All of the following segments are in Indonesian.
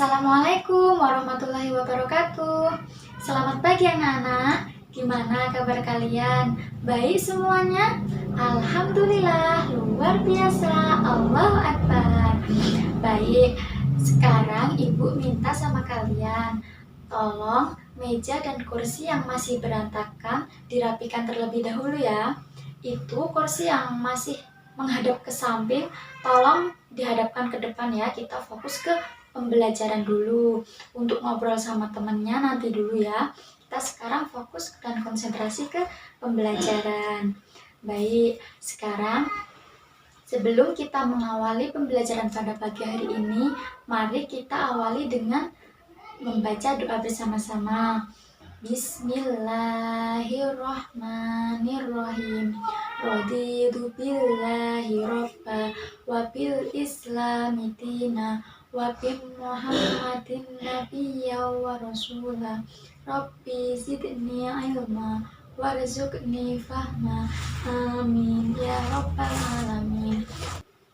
Assalamualaikum warahmatullahi wabarakatuh. Selamat pagi anak-anak. Gimana kabar kalian? Baik semuanya? Alhamdulillah, luar biasa. Allahu Akbar. Baik, sekarang ibu minta sama kalian, tolong meja dan kursi yang masih berantakan dirapikan terlebih dahulu ya. Itu kursi yang masih menghadap ke samping, tolong dihadapkan ke depan ya. Kita fokus ke pembelajaran dulu. Untuk ngobrol sama temennya nanti dulu ya. Kita sekarang fokus dan konsentrasi ke pembelajaran. Baik, sekarang sebelum kita mengawali pembelajaran pada pagi hari ini, mari kita awali dengan membaca doa bersama-sama. Bismillahirrahmanirrahim. Raditu billahi robba wa bil islami dina wa bi muhammadin nabiyya wa rasulah. Rabbi zidni ilma warzuqni fahma. Amin ya rabbal alamin.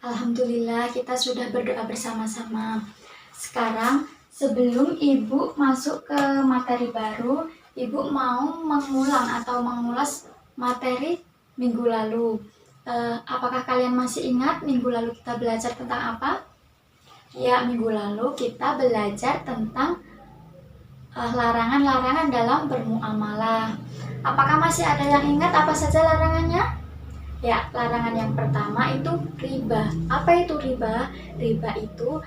Alhamdulillah, kita sudah berdoa bersama-sama. Sekarang sebelum ibu masuk ke materi baru, ibu mau mengulang atau mengulas materi minggu lalu. Apakah kalian masih ingat minggu lalu kita belajar tentang apa? Ya, minggu lalu kita belajar tentang larangan-larangan dalam bermuamalah. Apakah masih ada yang ingat apa saja larangannya? Ya, larangan yang pertama itu riba. Apa itu riba? Riba itu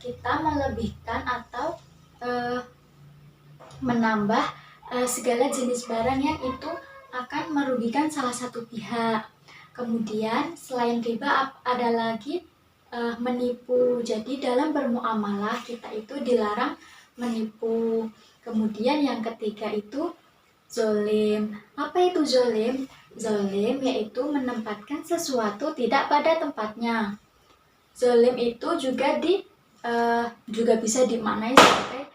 kita melebihkan atau menambah segala jenis barang yang itu akan merugikan salah satu pihak. Kemudian selain riba ada lagi menipu. Jadi dalam bermuamalah kita itu dilarang menipu. Kemudian yang ketiga itu zolim. Apa itu zolim? Zolim yaitu menempatkan sesuatu tidak pada tempatnya. Zolim itu juga bisa dimaknai sebagai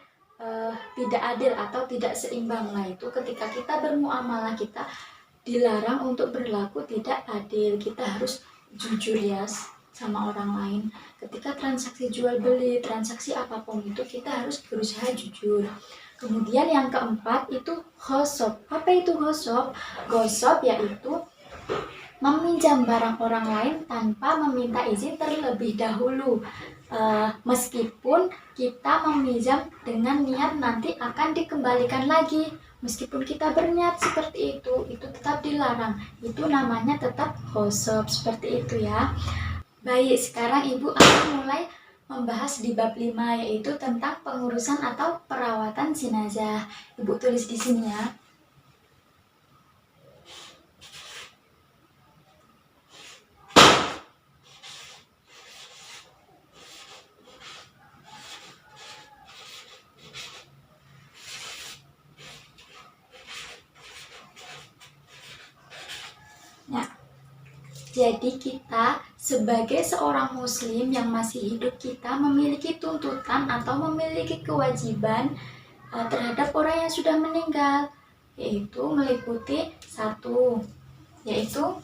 tidak adil atau tidak seimbang. Nah, itu ketika kita bermuamalah kita dilarang untuk berlaku tidak adil. Kita harus jujur ya sama orang lain. Ketika transaksi jual beli, transaksi apapun itu kita harus berusaha jujur. Kemudian yang keempat itu ghosab. Apa itu ghosab? Ghosab yaitu meminjam barang orang lain tanpa meminta izin terlebih dahulu. Meskipun kita meminjam dengan niat nanti akan dikembalikan lagi, meskipun kita berniat seperti itu tetap dilarang. Itu namanya tetap ghosab, seperti itu ya. Baik, sekarang ibu akan mulai membahas di bab 5, yaitu tentang pengurusan atau perawatan jenazah. Ibu tulis di sini ya. Jadi kita sebagai seorang muslim yang masih hidup, kita memiliki tuntutan atau memiliki kewajiban terhadap orang yang sudah meninggal, yaitu meliputi satu, yaitu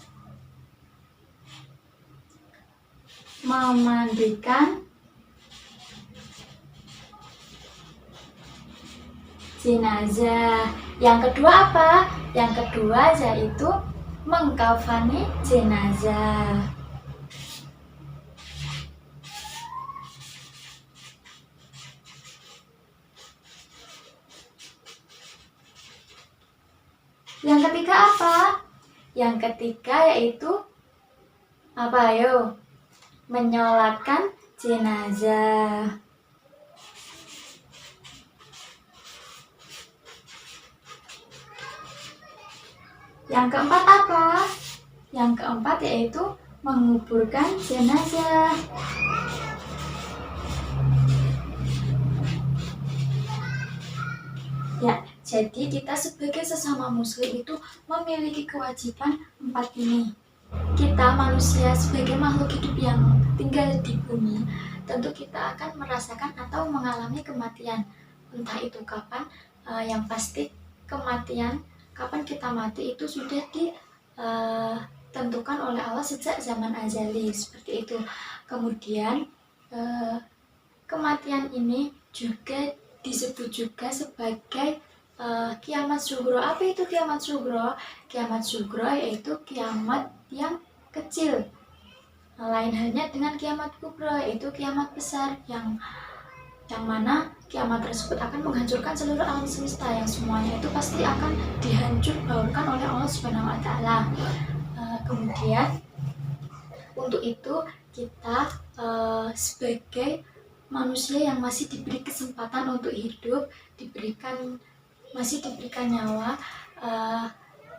memandikan jenazah. Yang kedua apa? Yang kedua yaitu mengkafani jenazah. Yang ketiga apa? Yang ketiga yaitu apa? Ayo, menyolatkan jenazah. Yang keempat apa? Yang keempat yaitu menguburkan jenazah. Ya, jadi kita sebagai sesama muslim itu memiliki kewajiban 4 ini. Kita manusia sebagai makhluk hidup yang tinggal di bumi, tentu kita akan merasakan atau mengalami kematian. Entah itu kapan, yang pasti kematian, kapan kita mati itu sudah ditentukan oleh Allah sejak zaman azali, seperti itu. Kemudian kematian ini juga disebut juga sebagai kiamat sugro. Apa itu kiamat sugro? Kiamat sugro yaitu kiamat yang kecil. Lain halnya dengan kiamat kubro, yaitu kiamat besar yang mana kiamat tersebut akan menghancurkan seluruh alam semesta, yang semuanya itu pasti akan dihancurkan oleh Allah Subhanahu wa Ta'ala. Kemudian untuk itu kita sebagai manusia yang masih diberi kesempatan untuk hidup, masih diberikan nyawa,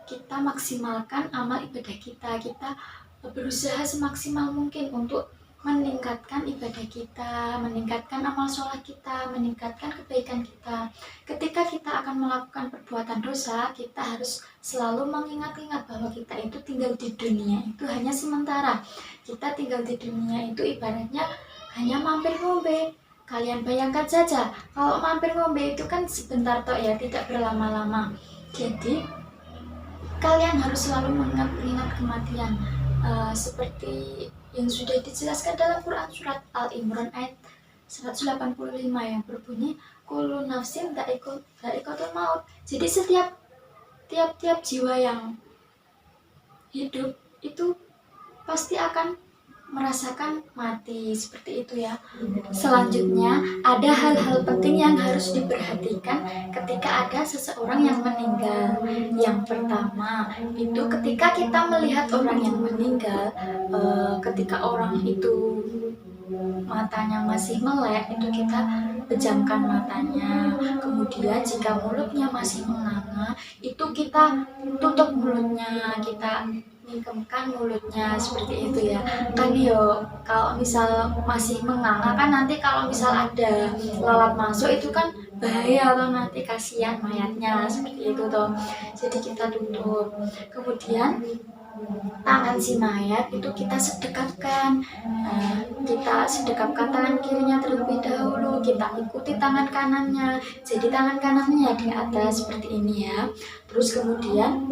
kita maksimalkan amal ibadah kita. Kita berusaha semaksimal mungkin untuk meningkatkan ibadah kita, meningkatkan amal sholat kita, meningkatkan kebaikan kita. Ketika kita akan melakukan perbuatan dosa, kita harus selalu mengingat-ingat bahwa kita itu tinggal di dunia itu hanya sementara. Kita tinggal di dunia itu ibaratnya hanya mampir ngombe. Kalian bayangkan saja, kalau mampir ngombe itu kan sebentar toh ya, tidak berlama-lama. Jadi kalian harus selalu mengingat kematian. Seperti yang sudah dijelaskan dalam Quran surat Al-Imran ayat 185 yang berbunyi kullu nafsin dha'iqatul maut. Jadi tiap jiwa yang hidup itu pasti akan merasakan mati, seperti itu ya. Selanjutnya ada hal-hal penting yang harus diperhatikan ketika ada seseorang yang meninggal. Yang pertama itu ketika kita melihat orang yang meninggal, ketika orang itu matanya masih melek, itu kita pejamkan matanya. Kemudian jika mulutnya masih menganga, itu kita tutup mulutnya, kita mingkemkan mulutnya, seperti itu ya. Kan yo kalau misal masih menganga kan nanti kalau misal ada lalat masuk itu kan bahaya loh, nanti kasihan mayatnya, seperti itu toh. Jadi kita tutup. Kemudian tangan si mayat itu kita sedekapkan. Kita sedekapkan tangan kirinya terlebih dahulu, kita ikuti tangan kanannya, jadi tangan kanannya di atas seperti ini ya. Terus kemudian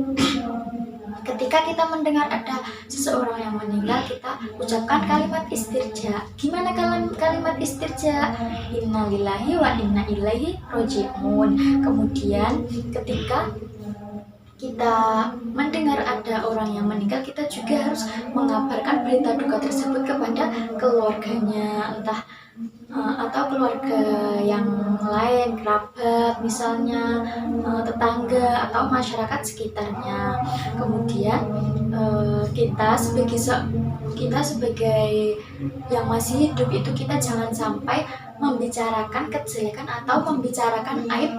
ketika kita mendengar ada seseorang yang meninggal, kita ucapkan kalimat istirja. Gimana kalimat istirja? Innalillahi wa inna ilaihi roji'un. Kemudian ketika kita mendengar ada orang yang meninggal, kita juga harus mengabarkan berita duka tersebut kepada keluarganya, entah atau keluarga yang lain, kerabat misalnya, tetangga atau masyarakat sekitarnya. Kemudian kita sebagai yang masih hidup itu kita jangan sampai membicarakan kejelekan atau membicarakan aib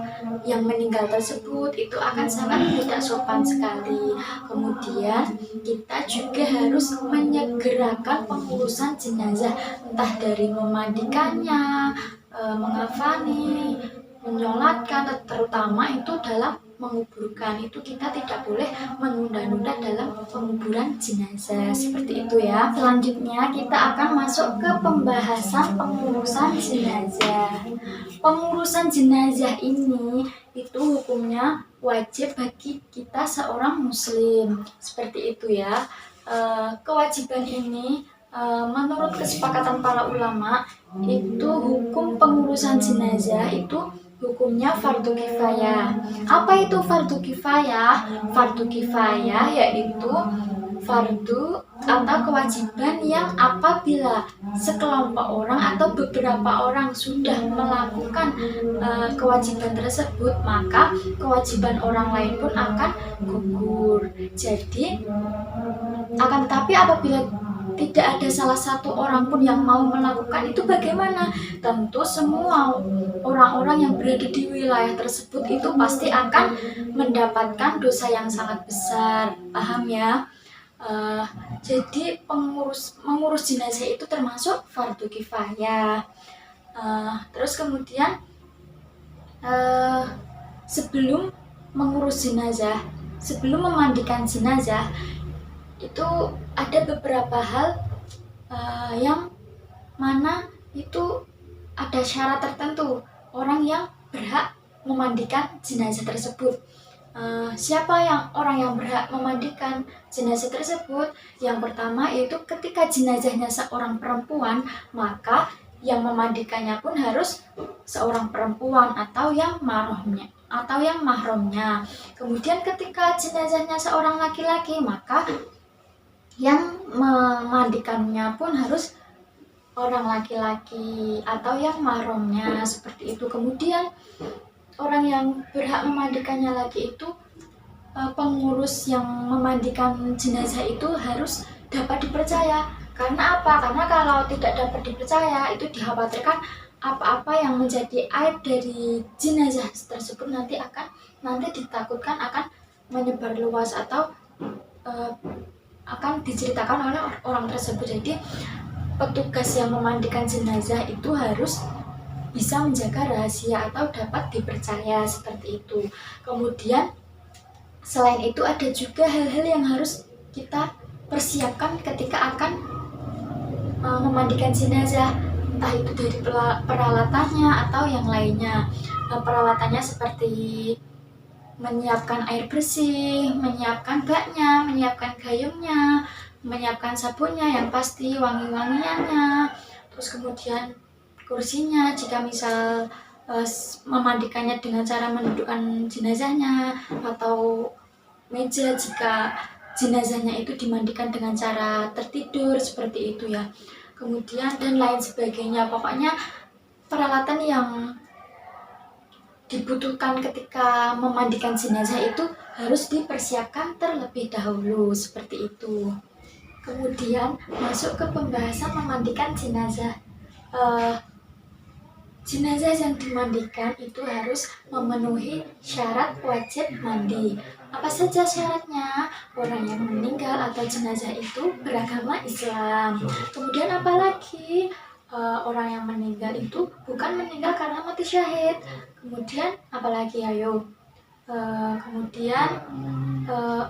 yang meninggal tersebut, itu akan sangat tidak sopan sekali. Kemudian kita juga harus menyegerakan pengurusan jenazah, entah dari memandikannya, mengafani, menyolatkan, terutama itu dalam menguburkan. Itu kita tidak boleh menunda-nunda dalam penguburan jenazah, seperti itu ya. Selanjutnya kita akan masuk ke pembahasan pengurusan jenazah. Pengurusan jenazah ini itu hukumnya wajib bagi kita seorang muslim, seperti itu ya. Kewajiban ini menurut kesepakatan para ulama itu hukum pengurusan jenazah itu hukumnya fardu kifayah. Apa itu fardu kifayah? Fardu kifayah yaitu fardu atau kewajiban yang apabila sekelompok orang atau beberapa orang sudah melakukan kewajiban tersebut, maka kewajiban orang lain pun akan gugur. Jadi akan tetapi apabila tidak ada salah satu orang pun yang mau melakukan itu, bagaimana? Tentu semua orang-orang yang berada di wilayah tersebut itu pasti akan mendapatkan dosa yang sangat besar. Paham ya? Jadi mengurus jenazah itu termasuk fardu kifayah. Terus kemudian sebelum mengurus jenazah, sebelum memandikan jenazah, itu ada beberapa hal yang mana itu ada syarat tertentu orang yang berhak memandikan jenazah tersebut. Siapa orang yang berhak memandikan jenazah tersebut? Yang pertama yaitu ketika jenazahnya seorang perempuan, maka yang memandikannya pun harus seorang perempuan atau yang mahramnya. Kemudian ketika jenazahnya seorang laki-laki, maka yang memandikannya pun harus orang laki-laki atau yang mahramnya, seperti itu. Kemudian orang yang berhak memandikannya lagi itu pengurus yang memandikan jenazah itu harus dapat dipercaya. Karena apa? Karena kalau tidak dapat dipercaya, itu dikhawatirkan apa-apa yang menjadi aib dari jenazah tersebut nanti ditakutkan akan menyebar luas atau akan diceritakan oleh orang tersebut. Jadi petugas yang memandikan jenazah itu harus bisa menjaga rahasia atau dapat dipercaya, seperti itu. Kemudian selain itu ada juga hal-hal yang harus kita persiapkan ketika akan memandikan jenazah, entah itu dari peralatannya atau yang lainnya. Peralatannya seperti menyiapkan air bersih, menyiapkan baknya, menyiapkan gayungnya, menyiapkan sabunnya yang pasti, wangi-wangiannya, terus kemudian kursinya jika misal memandikannya dengan cara mendudukkan jenazahnya, atau meja jika jenazahnya itu dimandikan dengan cara tertidur, seperti itu ya. Kemudian dan lain sebagainya, pokoknya peralatan yang dibutuhkan ketika memandikan jenazah itu harus dipersiapkan terlebih dahulu, seperti itu. Kemudian masuk ke pembahasan memandikan jenazah. Jenazah yang dimandikan itu harus memenuhi syarat wajib mandi. Apa saja syaratnya? Orang yang meninggal atau jenazah itu beragama Islam. Kemudian apalagi orang yang meninggal itu bukan meninggal karena mati syahid. Kemudian apalagi, ayo. Kemudian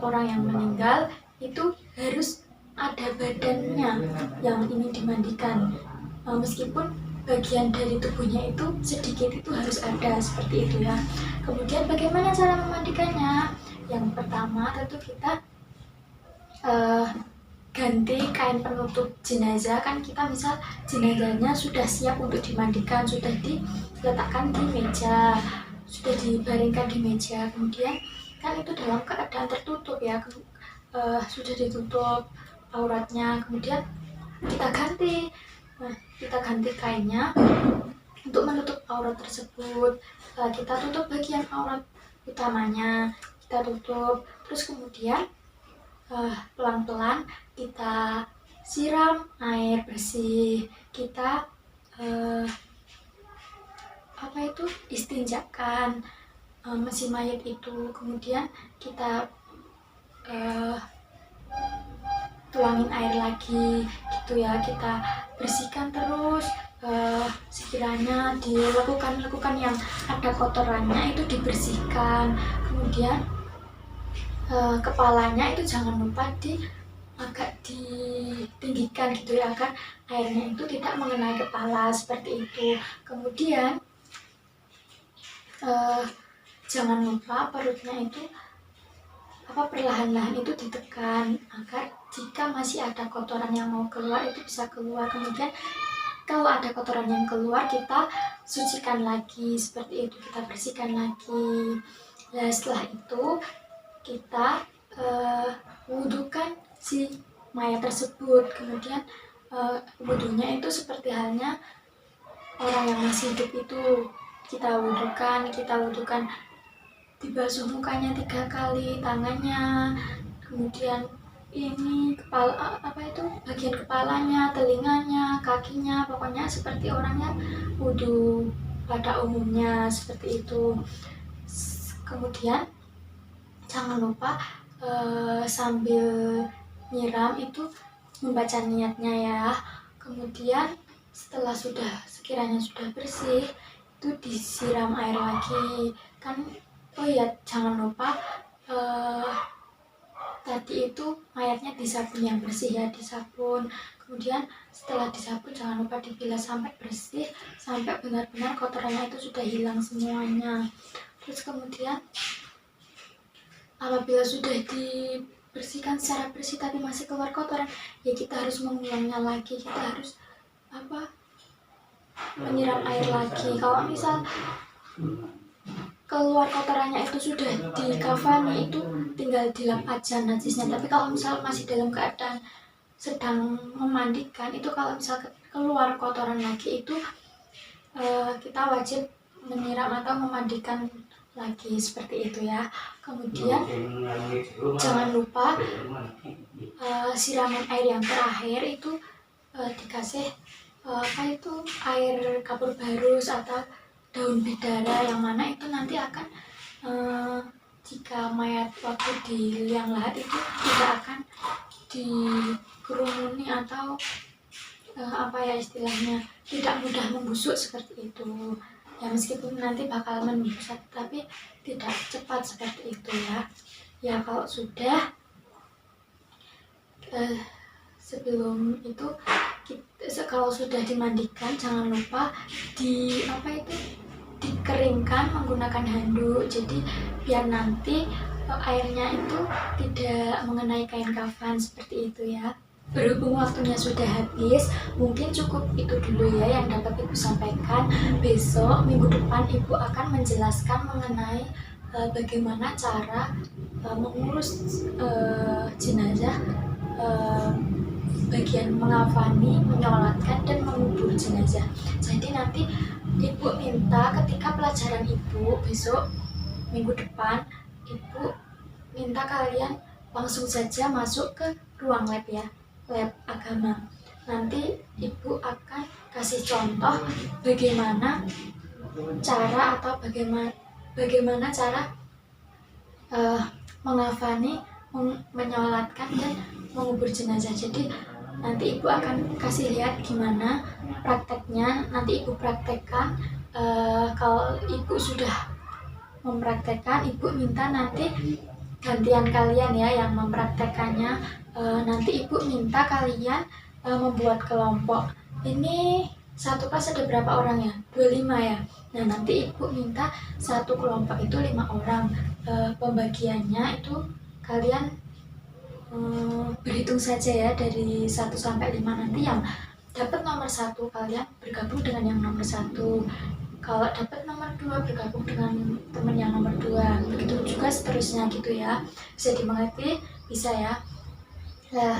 orang yang meninggal itu harus ada badannya yang ingin dimandikan. Meskipun bagian dari tubuhnya itu sedikit itu harus ada, seperti itu ya. Kemudian bagaimana cara memandikannya? Yang pertama tentu kita ganti kain penutup jenazah. Kan kita misal jenazahnya sudah siap untuk dimandikan, sudah diletakkan di meja, sudah dibaringkan di meja, kemudian kan itu dalam keadaan tertutup ya, sudah ditutup auratnya, kemudian kita ganti. Kita ganti kainnya untuk menutup aurat tersebut. Kita tutup bagian aurat utamanya, kita tutup, terus kemudian pelan-pelan kita siram air bersih, kita istinjakan si mayat itu, kemudian kita tuangin air lagi gitu ya, kita bersihkan terus. Sekiranya di lekukan yang ada kotorannya itu dibersihkan. Kemudian kepalanya itu jangan lupa agak ditinggikan gitu ya, agar airnya itu tidak mengenai kepala, seperti itu. Kemudian jangan lupa perutnya itu perlahan-lahan itu ditekan agar jika masih ada kotoran yang mau keluar itu bisa keluar. Kemudian kalau ada kotoran yang keluar kita sucikan lagi, seperti itu, kita bersihkan lagi. Nah setelah itu kita wudhukan si mayat tersebut. Kemudian wudhunya itu seperti halnya orang yang masih hidup itu, kita wudhukan dibasuh mukanya 3 kali, tangannya, kemudian ini kepala bagian kepalanya, telinganya, kakinya, pokoknya seperti orang yang wudhu pada umumnya, seperti itu. Kemudian jangan lupa sambil nyiram itu membaca niatnya ya. Kemudian setelah sekiranya sudah bersih itu disiram air lagi kan. Oh iya, jangan lupa tadi itu mayatnya disabun yang bersih ya, disabun. Kemudian setelah disabun jangan lupa dibilas sampai bersih, sampai benar-benar kotorannya itu sudah hilang semuanya. Terus kemudian apabila sudah dibersihkan secara bersih tapi masih keluar kotoran, ya kita harus mengulangnya lagi. Kita harus menyiram air lagi. Kalau misal keluar kotorannya itu sudah dikafani, itu tinggal dilap aja najisnya. Tapi kalau misal masih dalam keadaan sedang memandikan, itu kalau misal keluar kotoran lagi, itu kita wajib menyiram atau memandikan lagi, seperti itu ya. Kemudian jangan lupa siraman air yang terakhir itu dikasih air kapur barus atau daun bidara, yang mana itu nanti akan jika mayat waktu di liang lahat itu tidak akan dikerumuni atau istilahnya tidak mudah membusuk seperti itu ya. Meskipun nanti bakal membusuk tapi tidak cepat seperti itu ya. Ya kalau sudah sebelum itu kalau sudah dimandikan, jangan lupa dikeringkan menggunakan handuk. Jadi biar nanti airnya itu tidak mengenai kain kafan, seperti itu ya. Berhubung waktunya sudah habis, mungkin cukup itu dulu ya yang dapat Ibu sampaikan. Besok minggu depan Ibu akan menjelaskan mengenai bagaimana cara mengurus jenazah, bagian mengafani, menyolatkan, dan mengubur jenazah. Jadi nanti Ibu minta ketika pelajaran Ibu besok minggu depan, Ibu minta kalian langsung saja masuk ke ruang lab ya, lab agama. Nanti Ibu akan kasih contoh bagaimana cara mengafani, menyolatkan, dan mengubur jenazah. Jadi nanti Ibu akan kasih lihat gimana prakteknya. Nanti Ibu praktekkan. Kalau Ibu sudah mempraktekkan, Ibu minta nanti gantian kalian ya yang mempraktekannya. Nanti Ibu minta kalian membuat kelompok. Ini satu kelas ada berapa orang ya? 25 ya. Nah nanti Ibu minta satu kelompok itu 5 orang. Pembagiannya itu kalian berhitung saja ya dari 1 sampai 5. Nanti yang dapat nomor 1 kalian bergabung dengan yang nomor 1. Kalau dapat nomor 2 bergabung dengan teman yang nomor 2. Begitu juga seterusnya gitu ya. Bisa dimengerti? Bisa ya. Nah,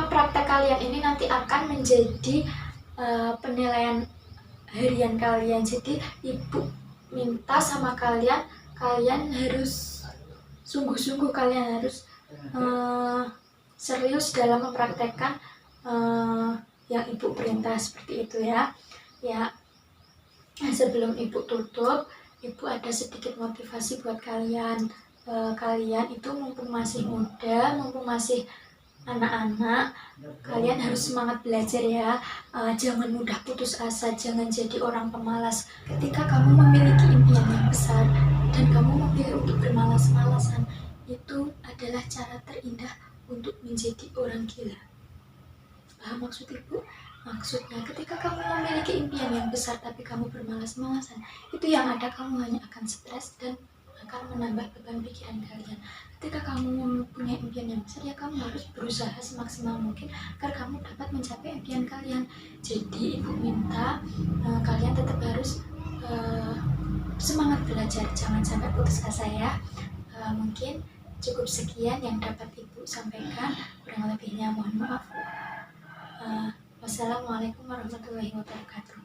praktek kalian ini nanti akan menjadi penilaian harian kalian. Jadi Ibu minta sama kalian harus sungguh-sungguh, kalian harus serius dalam mempraktekkan yang Ibu perintah, seperti itu ya. Ya, sebelum Ibu tutup, Ibu ada sedikit motivasi buat kalian. Kalian itu mumpung masih muda, mumpung masih anak-anak, kalian harus semangat belajar ya. Jangan mudah putus asa, jangan jadi orang pemalas. Ketika kamu memiliki impian yang besar dan kamu memilih untuk bermalas-malasan, itu adalah cara terindah untuk menjadi orang gila. Paham maksud Ibu? Maksudnya ketika kamu memiliki impian yang besar tapi kamu bermalas-malasan, itu yang ada kamu hanya akan stres dan akan menambah beban pikiran kalian. Ketika kamu mempunyai impian yang besar, ya kamu harus berusaha semaksimal mungkin agar kamu dapat mencapai impian kalian. Jadi Ibu minta kalian tetap harus semangat belajar, jangan sampai putus asa ya. Mungkin cukup sekian yang dapat Ibu sampaikan, kurang lebihnya mohon maaf. Wassalamualaikum warahmatullahi wabarakatuh.